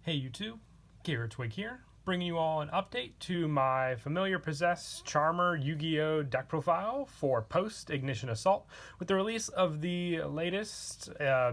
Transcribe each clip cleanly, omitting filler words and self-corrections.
Hey YouTube, Gator Twig here, bringing you all an update to my Familiar Possessed Charmer Yu-Gi-Oh deck profile for post-Ignition Assault. With the release of the latest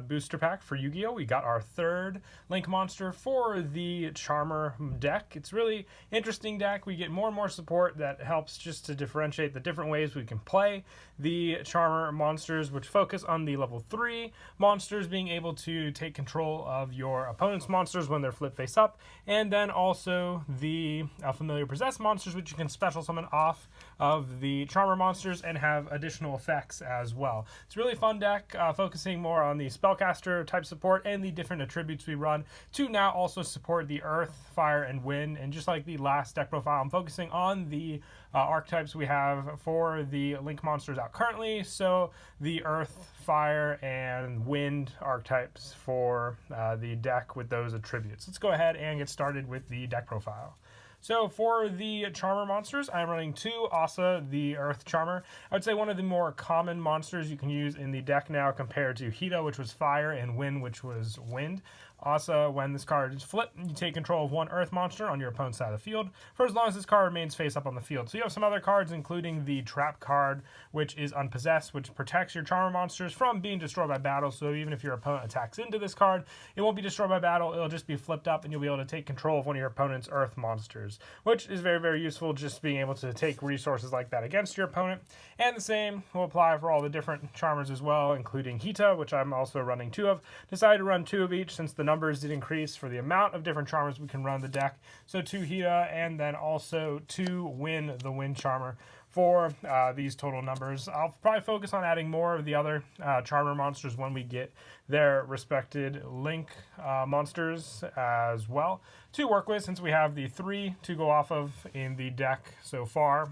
booster pack for Yu-Gi-Oh, we got our third Link monster for the Charmer deck. It's really interesting deck. We get more and more support that helps just to differentiate the different ways we can play the Charmer monsters, which focus on the level 3 monsters being able to take control of your opponent's monsters when they're flip face up, and then also the Familiar Possessed monsters, which you can special summon off of the Charmer monsters and have additional effects as well. It's a really fun deck, focusing more on the spellcaster type support and the different attributes we run to now also support the Earth, Fire, and Wind. And just like the last deck profile, I'm focusing on the archetypes we have for the Link monsters out currently. So the Earth, Fire, and Wind archetypes for the deck with those attributes. Let's go ahead and get started with the deck profile. So for the Charmer monsters, I'm running 2 Asa, the Earth Charmer. I would say one of the more common monsters you can use in the deck now compared to Hito, which was Fire, and Wind, which was Wind. Asa, when this card is flipped, you take control of 1 Earth monster on your opponent's side of the field for as long as this card remains face up on the field. So you have some other cards, including the Trap card, which is unpossessed, which protects your Charmer monsters from being destroyed by battle. So even if your opponent attacks into this card, it won't be destroyed by battle. It'll just be flipped up, and you'll be able to take control of one of your opponent's Earth monsters, which is very, very useful, just being able to take resources like that against your opponent. And the same will apply for all the different Charmers as well, including Hita, which I'm also running 2 of. Decided to run 2 of each since the numbers did increase for the amount of different Charmers we can run the deck. So 2 Hita and then also 2 Win, the Wind Charmer for these total numbers. I'll probably focus on adding more of the other Charmer monsters when we get their respected Link monsters as well to work with, since we have the 3 to go off of in the deck so far,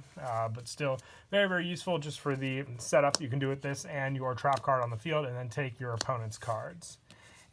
but still very, very useful just for the setup you can do with this and your trap card on the field, and then take your opponent's cards.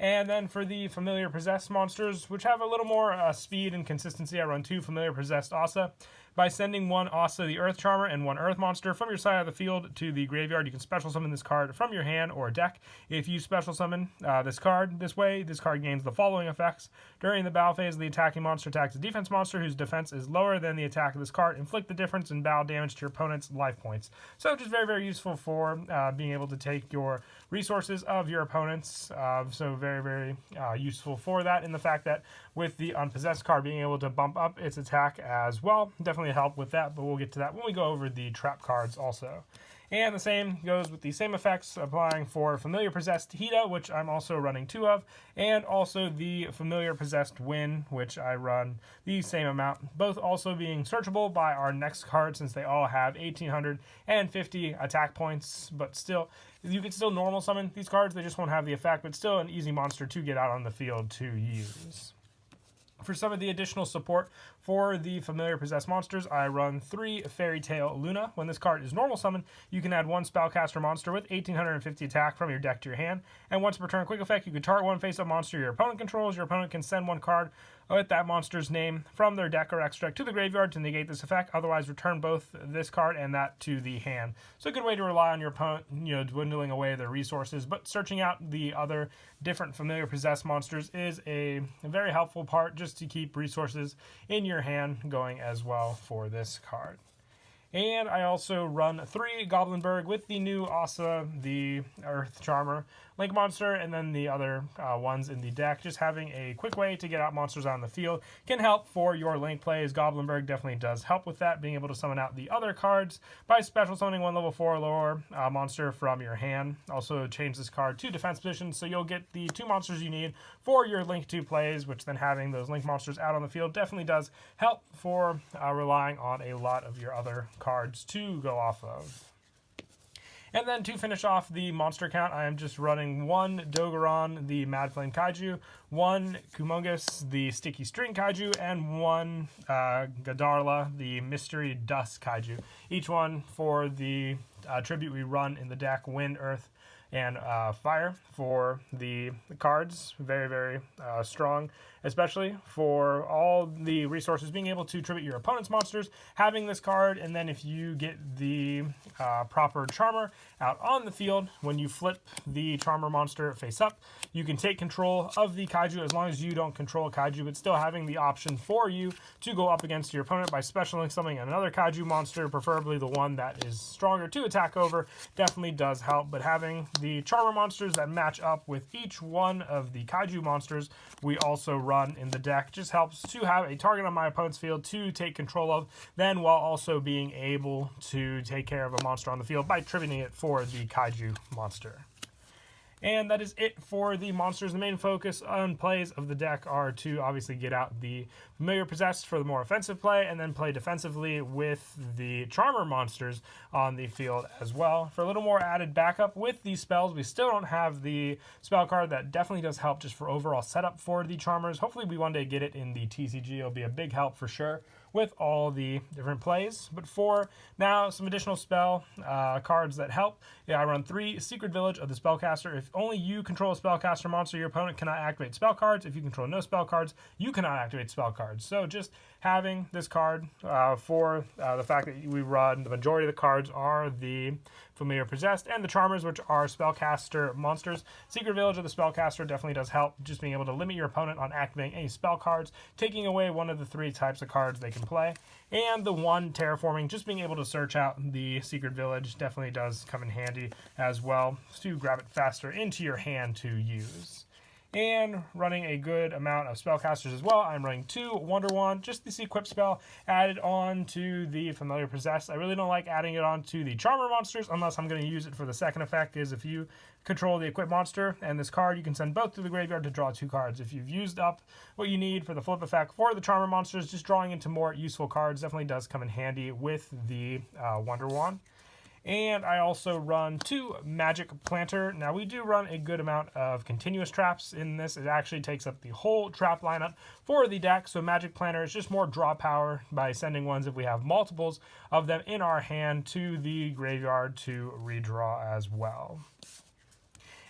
And then for the Familiar Possessed monsters, which have a little more speed and consistency, I run 2 Familiar Possessed Asa. By sending 1 Asa, the Earth Charmer, and 1 Earth monster from your side of the field to the graveyard, you can special summon this card from your hand or deck. If you special summon this card this way, this card gains the following effects. During the battle phase, the attacking monster attacks a defense monster whose defense is lower than the attack of this card. Inflict the difference in battle damage to your opponent's life points. So just very, very useful for being able to take your resources of your opponents. So very, very useful for that, in the fact that with the Unpossessed card being able to bump up its attack as well, definitely help with that, but we'll get to that when we go over the trap cards also. And the same goes with the same effects applying for Familiar Possessed Hita, which I'm also running 2 of, and also the Familiar Possessed Win, which I run the same amount, both also being searchable by our next card since they all have 1,850 attack points, but still, you can still normal summon these cards. They just won't have the effect, but still an easy monster to get out on the field to use. For some of the additional support for the Familiar Possessed monsters, I run 3 Fairy Tale Luna. When this card is normal summon, you can add 1 Spellcaster monster with 1,850 attack from your deck to your hand. And once per turn quick effect, you can target 1 face-up monster your opponent controls. Your opponent can send 1 card with that monster's name from their deck or extract to the graveyard to negate this effect. Otherwise, return both this card and that to the hand. So a good way to rely on your opponent, dwindling away their resources. But searching out the other different Familiar Possessed monsters is a very helpful part, just to keep resources in your hand going as well for this card. And I also run 3 Goblinberg with the new Asa, the Earth Charmer, Link monster, and then the other ones in the deck. Just having a quick way to get out monsters on the field can help for your Link plays. Goblinberg definitely does help with that, being able to summon out the other cards by special summoning 1 level 4 or lower monster from your hand. Also change this card to defense position, so you'll get the 2 monsters you need for your Link 2 plays, which then having those Link monsters out on the field definitely does help for relying on a lot of your other cards to go off of. And then to finish off the monster count, I am just running 1 Dogoran, the Mad Flame Kaiju, 1 Kumongus, the Sticky String Kaiju, and 1 Gadarla, the Mystery Dust Kaiju. Each one for the tribute we run in the deck: Wind, Earth, and fire for the cards. Very, very strong, especially for all the resources, being able to tribute your opponent's monsters, having this card, and then if you get the proper Charmer out on the field, when you flip the Charmer monster face up, you can take control of the Kaiju as long as you don't control Kaiju, but still having the option for you to go up against your opponent by specialing summoning another Kaiju monster, preferably the one that is stronger to attack over, definitely does help. But having the Charmer monsters that match up with each one of the Kaiju monsters we also run in the deck just helps to have a target on my opponent's field to take control of, then while also being able to take care of a monster on the field by tributing it for the Kaiju monster. And that is it for the monsters. The main focus on plays of the deck are to obviously get out the Familiar Possessed for the more offensive play, and then play defensively with the Charmer monsters on the field as well. For a little more added backup with these spells, we still don't have the spell card that definitely does help just for overall setup for the Charmers. Hopefully we one day get it in the TCG. It'll be a big help for sure with all the different plays. But for now, some additional spell cards that help. I run 3 Secret Village of the Spellcaster. If only you control a Spellcaster monster, your opponent cannot activate spell cards. If you control no spell cards, you cannot activate spell cards. So just having this card for the fact that we run, the majority of the cards are the Familiar Possessed and the Charmers, which are Spellcaster monsters. Secret Village of the Spellcaster definitely does help, just being able to limit your opponent on activating any spell cards, taking away one of the 3 types of cards they can play. And the 1 Terraforming, just being able to search out the Secret Village definitely does come in handy as well to grab it faster into your hand to use. And running a good amount of spellcasters as well. I'm running 2 Wonder Wand, just this equip spell added on to the Familiar Possessed. I really don't like adding it on to the Charmer monsters unless I'm going to use it for the second effect, is if you control the equip monster and this card, you can send both to the graveyard to draw 2 cards. If you've used up what you need for the flip effect for the Charmer monsters, just drawing into more useful cards definitely does come in handy with the Wonder Wand. And I also run 2 Magic Planter. Now, we do run a good amount of continuous traps in this. It actually takes up the whole trap lineup for the deck. So Magic Planter is just more draw power by sending ones, if we have multiples of them in our hand, to the graveyard to redraw as well.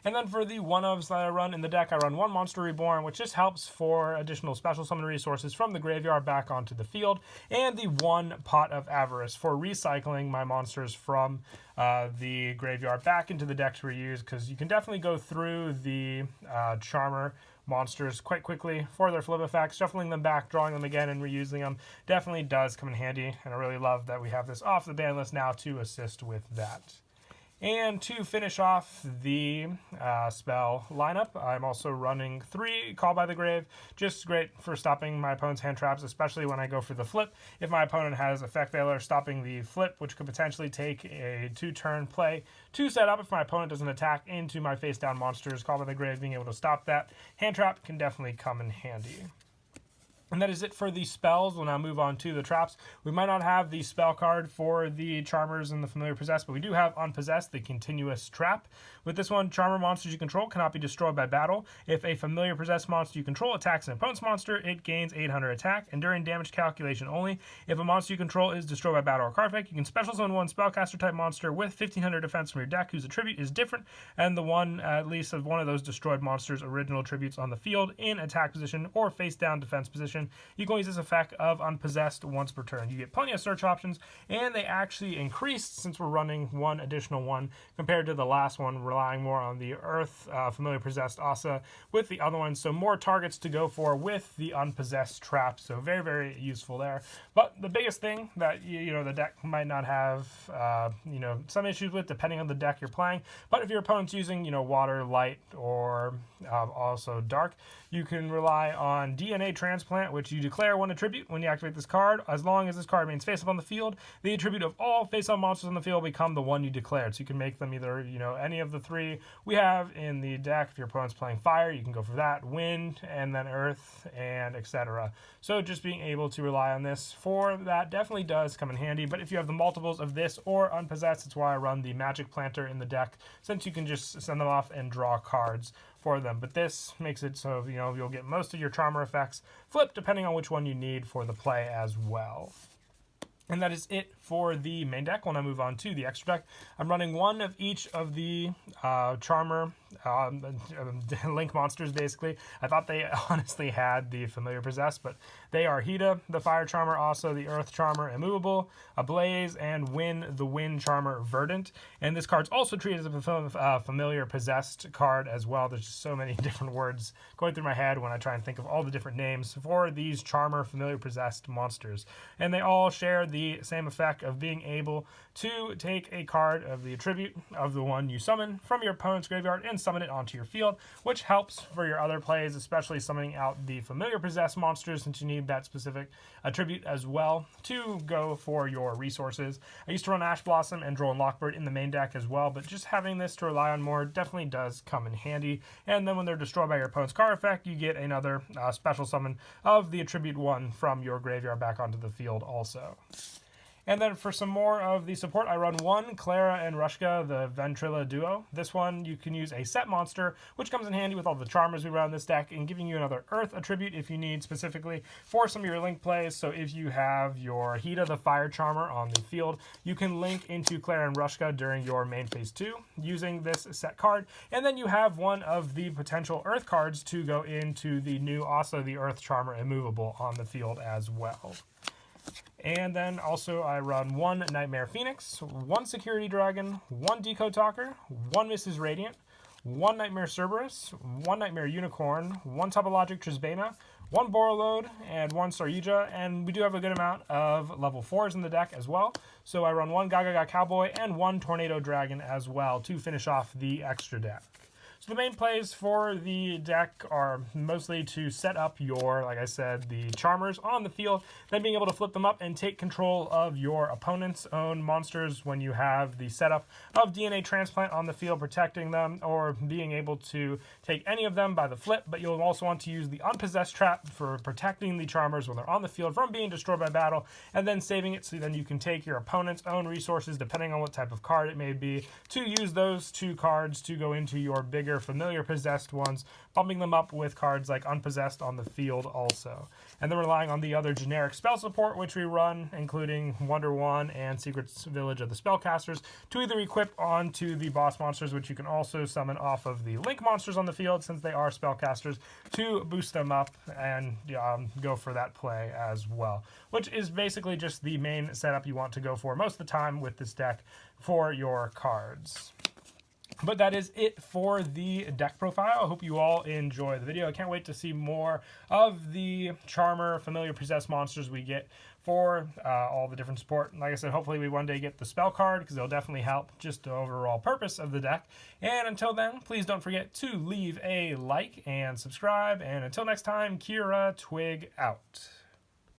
And then for the one-ofs that I run in the deck, I run 1 Monster Reborn, which just helps for additional special summon resources from the graveyard back onto the field, and the 1 Pot of Avarice for recycling my monsters from the graveyard back into the deck to reuse, because you can definitely go through the Charmer monsters quite quickly for their flip effects. Shuffling them back, drawing them again, and reusing them definitely does come in handy, and I really love that we have this off the ban list now to assist with that. And to finish off the spell lineup, I'm also running 3 Call by the Grave. Just great for stopping my opponent's hand traps, especially when I go for the flip. If my opponent has Effect Veiler, stopping the flip, which could potentially take a 2-turn play to set up if my opponent doesn't attack into my face-down monsters. Call by the Grave, being able to stop that hand trap can definitely come in handy. And that is it for the spells. We'll now move on to the traps. We might not have the spell card for the Charmers and the Familiar Possessed, but we do have Unpossessed, the continuous trap. With this one, Charmer monsters you control cannot be destroyed by battle. If a Familiar Possessed monster you control attacks an opponent's monster, it gains 800 attack, and during damage calculation only, if a monster you control is destroyed by battle or card effect, you can special summon 1 Spellcaster type monster with 1500 defense from your deck whose attribute is different, and the one at least of one of those destroyed monsters' original attributes on the field in attack position or face down defense position. You can only use this effect of Unpossessed once per turn. You get plenty of search options, and they actually increased since we're running 1 additional one compared to the last one, relying more on the Earth Familiar Possessed Asa with the other one. So more targets to go for with the Unpossessed trap. So very, very useful there. But the biggest thing that the deck might not have some issues with, depending on the deck you're playing. But if your opponent's using water, light, or also dark, you can rely on DNA Transplant, which you declare 1 attribute when you activate this card. As long as this card remains face up on the field, the attribute of all face-up monsters on the field become the one you declared. So you can make them either any of the 3 we have in the deck. If your opponent's playing fire, you can go for that, wind, and then earth, and etc. So just being able to rely on this for that definitely does come in handy. But if you have the multiples of this or Unpossessed, that's why I run the Magic Planter in the deck, since you can just send them off and draw cards for them. But this makes it so you'll get most of your Charmer effects flipped depending on which one you need for the play as well. And that is it for the main deck. We'll now move on to the extra deck. I'm running one of each of the Charmer Link monsters, basically. I thought they honestly had the Familiar Possessed, but they are Hida, the Fire Charmer, also the Earth Charmer Immovable, Ablaze, and Win, the Wind Charmer Verdant. And this card's also treated as a Familiar Possessed card as well. There's just so many different words going through my head when I try and think of all the different names for these Charmer Familiar Possessed monsters. And they all share the same effect of being able to take a card of the attribute of the one you summon from your opponent's graveyard and summon it onto your field, which helps for your other plays, especially summoning out the Familiar Possessed monsters, since you need that specific attribute as well to go for your resources. I used to run Ash Blossom and Droll and Lockbird in the main deck as well, but just having this to rely on more definitely does come in handy. And then when they're destroyed by your opponent's card effect, you get another special summon of the attribute one from your graveyard back onto the field also. And then for some more of the support, I run one Clara and Rushka, the Ventrilla duo. This one, you can use a set monster, which comes in handy with all the Charmers we run in this deck, and giving you another Earth attribute if you need specifically for some of your link plays. So if you have your Hida, the Fire Charmer, on the field, you can link into Clara and Rushka during your main phase 2 using this set card. And then you have one of the potential Earth cards to go into the new, also the Earth Charmer Immovable on the field as well. And then also I run one Nightmare Phoenix, one Security Dragon, one Decode Talker, one Mrs. Radiant, one Nightmare Cerberus, one Nightmare Unicorn, one Topologic Trisbana, one Borreload, and one Saryuja. And we do have a good amount of level 4s in the deck as well. So I run one Gaga Cowboy and one Tornado Dragon as well to finish off the extra deck. So the main plays for the deck are mostly to set up your, like I said, the Charmers on the field, then being able to flip them up and take control of your opponent's own monsters when you have the setup of DNA Transplant on the field, protecting them, or being able to take any of them by the flip, but you'll also want to use the Unpossessed Trap for protecting the Charmers when they're on the field from being destroyed by battle, and then saving it so then you can take your opponent's own resources, depending on what type of card it may be, to use those two cards to go into your bigger Familiar Possessed ones, bumping them up with cards like Unpossessed on the field also. And then relying on the other generic spell support which we run, including Wonder One and Secret Village of the Spellcasters, to either equip onto the boss monsters, which you can also summon off of the Link monsters on the field since they are Spellcasters, to boost them up and go for that play as well, which is basically just the main setup you want to go for most of the time with this deck for your cards. But that is it for the deck profile. I hope you all enjoy the video. I can't wait to see more of the Charmer Familiar Possessed monsters we get for all the different support. Like I said, hopefully we one day get the spell card, because they'll definitely help just the overall purpose of the deck. And until then, please don't forget to leave a like and subscribe. And until next time, Kira Twig out.